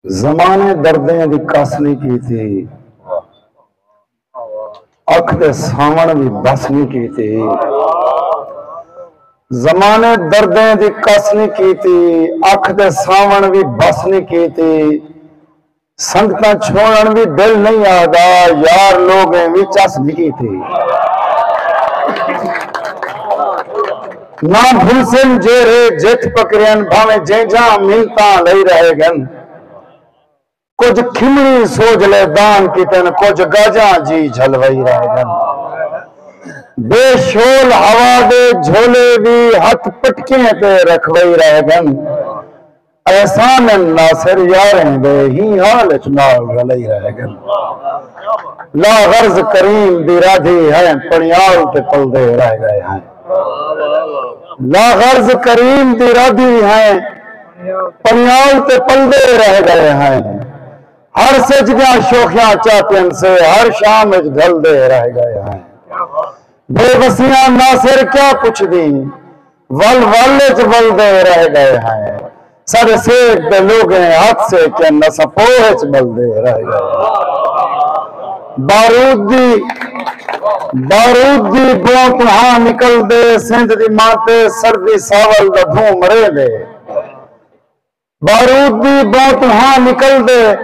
जमाने दर्दें दी कस नहीं की थी, अख दे सावण भी बस नहीं की थी। जमाने दर्दें दी कस नहीं की थी, अख दे सावण भी बस नहीं की थी। संगतां छोड़न भी दिल नहीं आदा, यार लोग भी चस नहीं की थी। ना भूसन जेरे जित पकड़न भावे जेजा मिलता लई रहेगन। कुछ खिमड़ी सोच ले दान कितन, कुछ गाजा जी झलवई रहेगन। बेशोल हवा दे झोले भी हथ पटके पे रखवई रहेगन। एहसान नासिर यारें दे ही हाल नाल रलई रहेगन। ला गर्ज करीम दी राधी है, पणियाल ते पलदे रह गए हैं। ला गर्ज करीम दी राधी है, पणियाल ते पलदे रह गए हैं। हर सजदा शोखियां चाहते से हर शाम ढल दे रह गए हैं। बेबसियां नासिर क्या कुछ दी, वल वल दे रह गए हैं। सर सेक दे लोग हाथ से के नसपोह बल दे रह गए। बारूद दी बोत हाँ निकल दे, सिंध दी माते सर्दी सावल दा धूम रे दे। बारूद दी बोत हाँ निकल दे,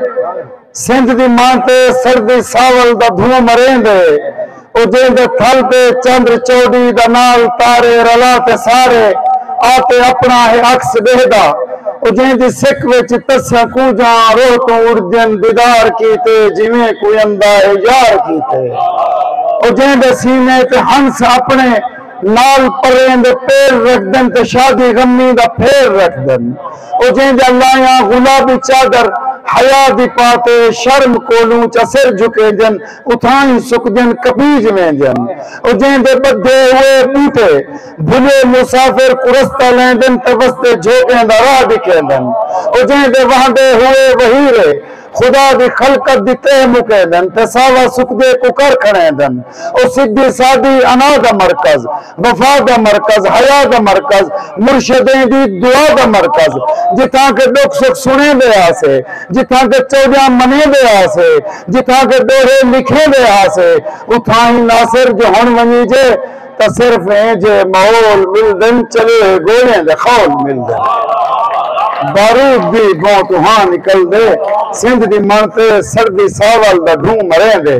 सिंध दी माते सर्दी सावल दा धूम रेंदे। उजेंदे थल पे चंद्र चौड़ी दा नाल तारे रलाते सारे, आते अपना है अक्स बेहदा। उजेंदी सिक विच तस्या कूजा रोह तो उड़जन दीदार कीते, जिवें कोई अंदा है यार कीते। उजेंदे सीने ते हंस अपने नाल परेंदे पैर रख दन, ते शादी गमी दा फेर रख दन। उजेंदे लाया गुलाबी चादर हया दी पाते, शर्म कोलू चसिर झुके जन, उठाई सुक जन कबीज में जन। उजेंदे बद्धे हुए बूटे भुले मुसाफिर कुरस्ता लेंदन, तवस्ते झोंके दा राह दिखेंदन। उजेंदे वहांदे हुए वहीरे खुदा दी खलकत दी तह मुकेदन, ते सावा सुकदे कुकर खड़ेदन। ओ सिद्धी सादी अना दा मरकज, वफा दा मरकज, हया दा मरकज, मुर्शिदें दी दुआ दा मरकज। जिथा के दुख सुख सुने दे आसे, जिथा के चौदियां मने दे आसे, जिथा के दोहे लिखे दे आसे, उथा ही नासिर जो हुण वनी जे, ता सिर्फ जे माहौल मिलदन चले गोले दे खौल मिलदन। बारूद दी बोत वहां निकल दे, सिंध दी मनते सर्दी सावल दा ढूंढ मरे दे।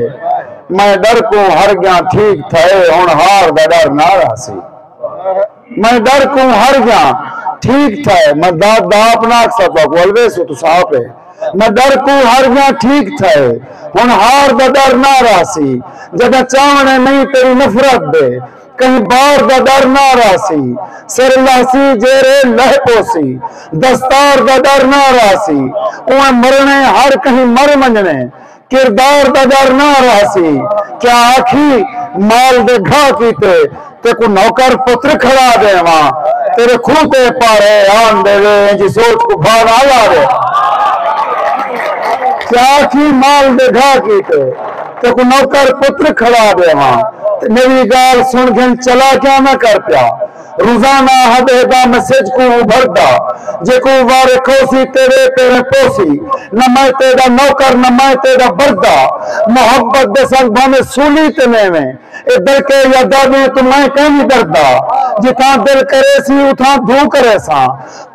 मैं डर को हर गया ठीक थे, हुण हार दा डर ना रासी। मैं डर को हर गया ठीक थे, मैं दाद दा अपना अक्सा तो अलवेस तो साफ है। मैं डर को हर गया ठीक थे, हुण हार दा डर ना रासी। जब चावने नहीं तेरी नफरत दे, कहीं बार दा डर ना रासी। सिर लासी जेरे लह पोसी, दस्तार दा डर ना रासी। उन्हें मरने हर कहीं मर मंजने, किरदार दा डर ना रासी। क्या आखी माल दे घा कीते, ते को नौकर पुत्र खड़ा देवा। तेरे खूते पारे आन देवे, जी सोच को भार आया दे। क्या आखी माल दे घा कीते, ते को नौकर पुत्र खड़ा देवा। मेरी गाल सुन घन चला क्या ना कर प्या, रोजाना हदेदा मैसेज को उभरदा। जेको वारे खोसी तेरे तेरे पोसी, न मैं तेरा नौकर न मैं तेरा बरदा। मोहब्बत दे संग भाने सूली तने में, ए दिल के यादा में तो मैं कहीं डरदा। जिथा दिल करे सी उठा धू करे सा,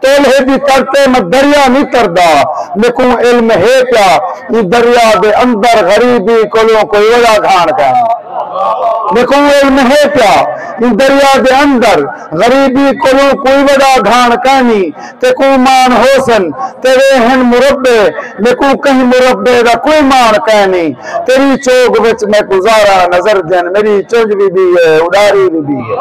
तोले भी करते मैं दरिया नहीं तरदा। लेको इल्म है क्या ये दरिया दे अंदर गरीबी कोलों कोई वड़ा घाण का। देखो इल्म है क्या इस दरिया के अंदर गरीबी कोलों कोई बड़ा घाण कहानी। ते को मान होसन तेरे हन मुरब्बे, देखो कहीं मुरब्बे का कोई मान कहानी। तेरी चौक विच मैं गुजारा नजर जन, मेरी चुंज भी है उडारी भी है।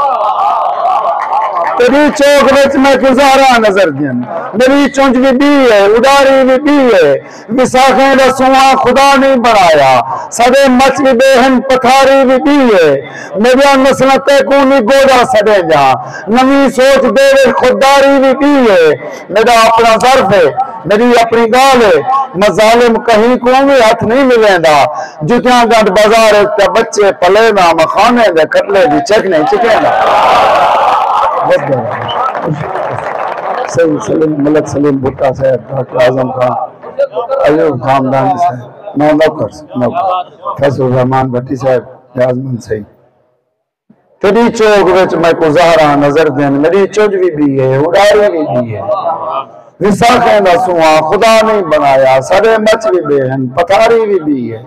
तेरी चौक विच मैं गुजारा नजर जन, मेरी चुंज भी है उडारी भी है। विसाखे का सुहा खुदा नहीं बनाया, सदे मच भी बेहन पथारी भी है। मेरा नस्लते को नहीं गोदा सदे जा, नवी सोच दे खुदारी भी है। मेरा अपना सर्फ है, मेरी अपनी गाल है। मैं जालिम कहीं को भी हाथ नहीं मिलेगा। जुतियां गंद बाजार बच्चे पले ना मखाने दे कटले भी चखने चिकेगा। सलीम मलक सलीम भुट्टा साहब, डॉक्टर आजम खान, अयूब खानदान से नौकर फैजुर रहमान भट्टी साहब आजमन सही तेरी चौक विच मैं गुजारा नजर देन मेरी चुज भी है उड़ारी भी है विसाखे दा सुआ खुदा नहीं बनाया सड़े मच भी बेहन पथारी भी है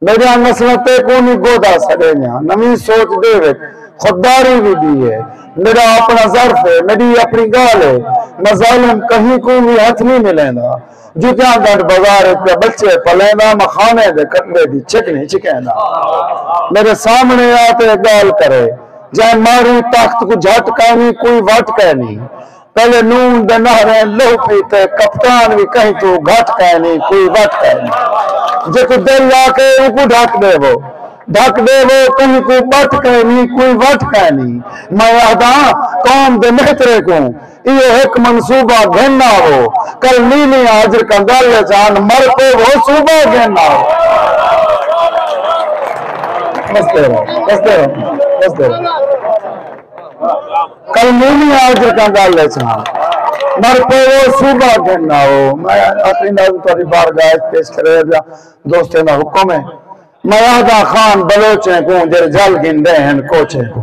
मेरा नस्लते को नहीं गोदा सड़े नवी सोच दे विच खुददारी भी है मेरा अपना ज़र्फ है मेरी अपनी गाल है मैं जालिम कहीं को भी हाथ नहीं मिलेंदा जुतियां गढ़ बाजार पे बच्चे पलेंदा मखाने दे कटरे दी चिकनी चिकेंदा मेरे सामने आते गाल करे जाए मारी तख्त को झटका नहीं कोई वटका नहीं पहले नून दे नहरे लो पीते कप्तान भी कहीं तू घटका नहीं कोई वटका नहीं जे तू दिल लाके उनको ढक दे वो कहीं को बटका नहीं कोई वटका नहीं मैं आदा कौम दे मेहतरे को ये एक मंसूबा घेना हो कल नीली हाजिर का गल जान मर को वो सूबा घेना हो बस दे कल नीली हाजिर का गल जान मर को वो सूबा घेना हो मैं अपनी नाज़ तोरी बारगाह पेश करे दोस्ते ना हुक्म है मैं आदा खान बलोचे को जर जल गिंदे हैं कोचे को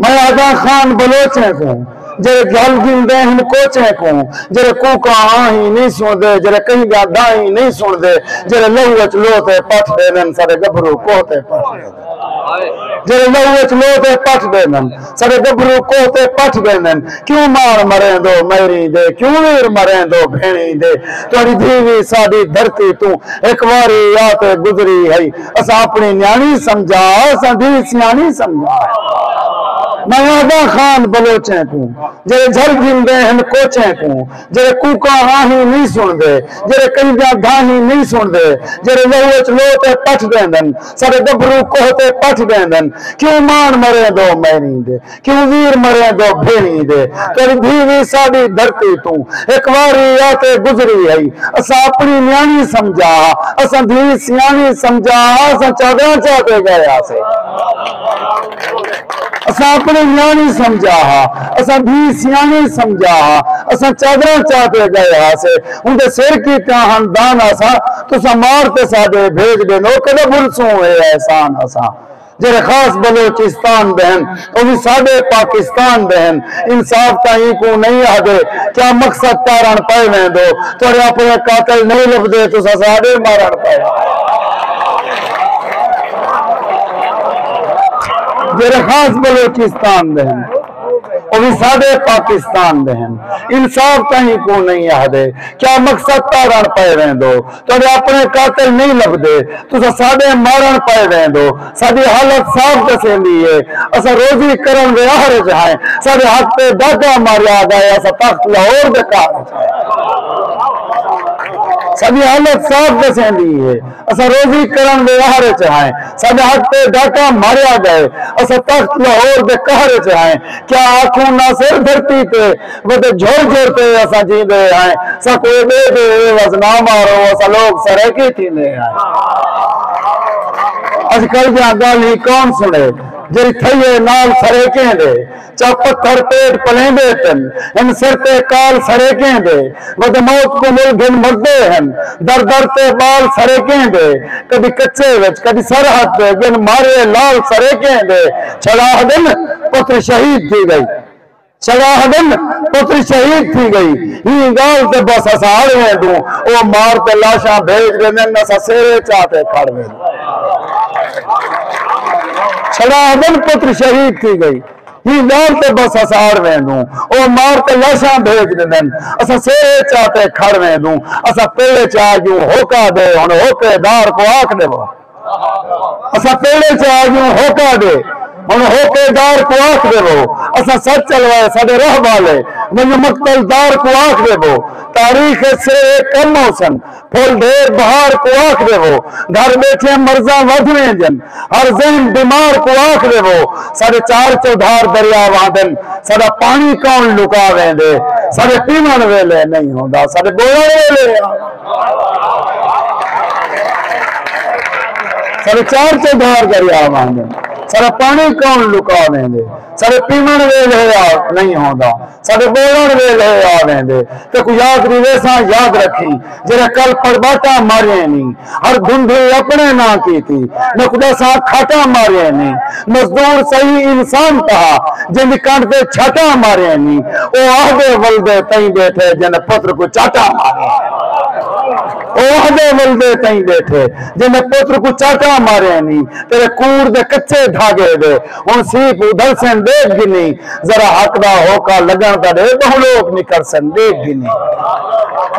मैं आदा खान बलोचे को जरे जल गिंदे हैं कोचे को जरे कुका आही नहीं सुन दे जरे कहीं गा दाई नहीं सुन दे जरे लहुच लोते पठ दे नन सारे गभरू कोते पठ जरे लहुच लोते पठ दे नन सारे गभरू कोते पठ दे नन क्यों मार मरे दो मेरी दे क्यों वीर मरे दो भेणी दे तोरी धीवी साडी धरती तू एक बारी याद गुजरी है असा अपनी न्याणी समझा असा धी सियाणी समझा मैं आदा खान बलोचे को जरे झल गिंदे हैं कोचे को जरे कुका आही नहीं सुन दे जरे कंजा धानी नहीं सुन दे जरे लहुच लोते पठ देंदन सारे गभरू कोहते पठ देंदन क्यों मान मरे दो मैनी दे क्यों वीर मरे दो भेणी दे तेरी धीवी साडी धरती तू एक बारी आते गुजरी है असा अपनी न्याणी समझा असा धी सियाणी समझा असा चादरा चाहते गया से असा अपने न्याणी समझा असा भी सियाणी समझा असा चादरा चाहते गए से उनके सिर की त्याहन दान असा तुसा मारते सादे भेज दे नो कदे भुलसू है एहसान असा जरे खास बलोचिस्तान बहन वो भी साडे पाकिस्तान बहन इंसाफ ताई को नहीं आदे क्या मकसद तारण पाए में दो तोरे अपने कातिल नहीं लभदे तुसा साडे मारण पाए जरे खास बलोचिस्तान बहन वो भी साडे पाकिस्तान बहन इंसाफ कहीं को नहीं आदे क्या मकसद तारण पाए रहे दो तोड़े अपने कातिल नहीं लभदे तुसा साडे मारण पाए रहे दो साडी हालत साफ दसे लिए असा रोजी करन वे आहरे जाए साडे हाथ पे डाका मारिया गए असा तख्त लाहौर बेकार साडी हालत साफ दसे लिए असा रोजी करन वे आहरे जाए साडे हाथ पे डाका मारिया गए असा तख्त लाहौर बेकार जाए क्या आंखों ना सिर धरती पे बदे झोर झोर पे असा जींदे हैं सा कोई दे बस ना मारो असा लोग सरे की थींदे हैं आजकल जा गल ही कौन सुने जरी थईए नाल सरेके दे चा पत्थर पेट पलेंदे तन इन सिर ते काल सरेके दे वद मौत को मुल घिन मरदे हन दर दर ते बाल सरेके दे कभी कच्चे विच कभी सरहद पे गिन मारे लाल सरेके दे छड़ाहदन पुत्र शहीद थी गई छड़ाहदन पुत्र शहीद थी गई ही गाल ते बस असाड़ में दूं ओ मार ते लाशा भेज देने न ससेरे चाहते खड़ में छड़ाहदन पुत्र शहीद थी गई ही गाल ते बस असाड़ में दूं ओ मार ते लाशा भेज देने असा सेरे चाहते खड़ में दूं असा पेड़े चाह यूं होका दे हुन होकेदार को आख देवो असा पेड़े चाह यूं होका दे हुन होकेदार को आख देवो असा सच चलवाए साडे रह वाले मन मक्तलदार को आख देवो तारीख से कम मौसम फुल ढेर बहार को आख देवो घर बैठे मर्जा वधवे जन हर जहन बीमार को आख देवो साडे चार चौधार दरिया वादन साडा पानी कौन लुका वेंदे साडे पीवण वेले नहीं होंदा साडे बोलण वेले साडे चार चौधार दरिया वादन सारा पानी कौन लुका लेंदे सारे पीवन वेले नहीं होता सारे बोलन वेले आ लेंदे ते कोई याद रिवेसा याद रखी जेरे कल पड़बाटा मारे नहीं हर धुंधे अपने ना की थी न खुदा सा खाटा मारे नहीं मजदूर सही इंसान था जिन कंड पे छाटा मारे नहीं ओ आदे वलदे तई बैठे जिन पुत्र को चाटा मारे ओहदे वलदे तई बैठे जिन पुत्र को चाटा मारे नहीं तेरे कूड़ दे कच्चे धागे दे हुन सीप उधर से देख गिनी जरा हक दा होका लगन दा दे बहु लोग निकल सन देख गिनी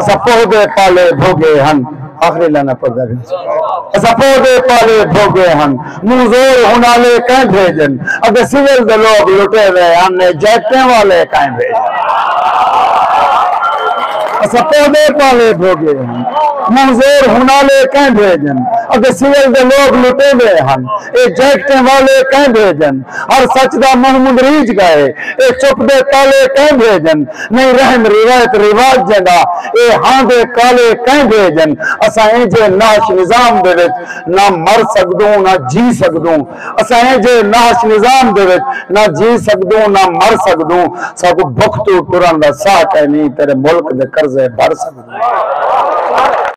असा पौधे पाले भोगे हन आखिरी लाना पड़दा असा पौधे पाले भोगे हन मुंह जोर हुनाले कह भेजन अगर सिविल दे लोग लुटे हुए हमने जैकटे वाले कह भेजन असा पौधे पाले भोगे हन मुंजोर हुनाले कह भेजन अगर सिविल दे लोग लुटे हुए हन ए जैकटे वाले कह भेजन हर सच दा मुहम्मद रीज गए ए चुप दे ताले कह भेजन नहीं रहम रिवायत रिवाज जदा ए हां दे काले कह भेजन असा जे नाश निजाम दे विच ना मर सकदू ना जी सकदू असा जे नाश निजाम दे विच ना जी सकदू ना मर सकदू साकू भुख तो टुरन दा साह नहीं तेरे मुल्क दे कर्जे भर सकदू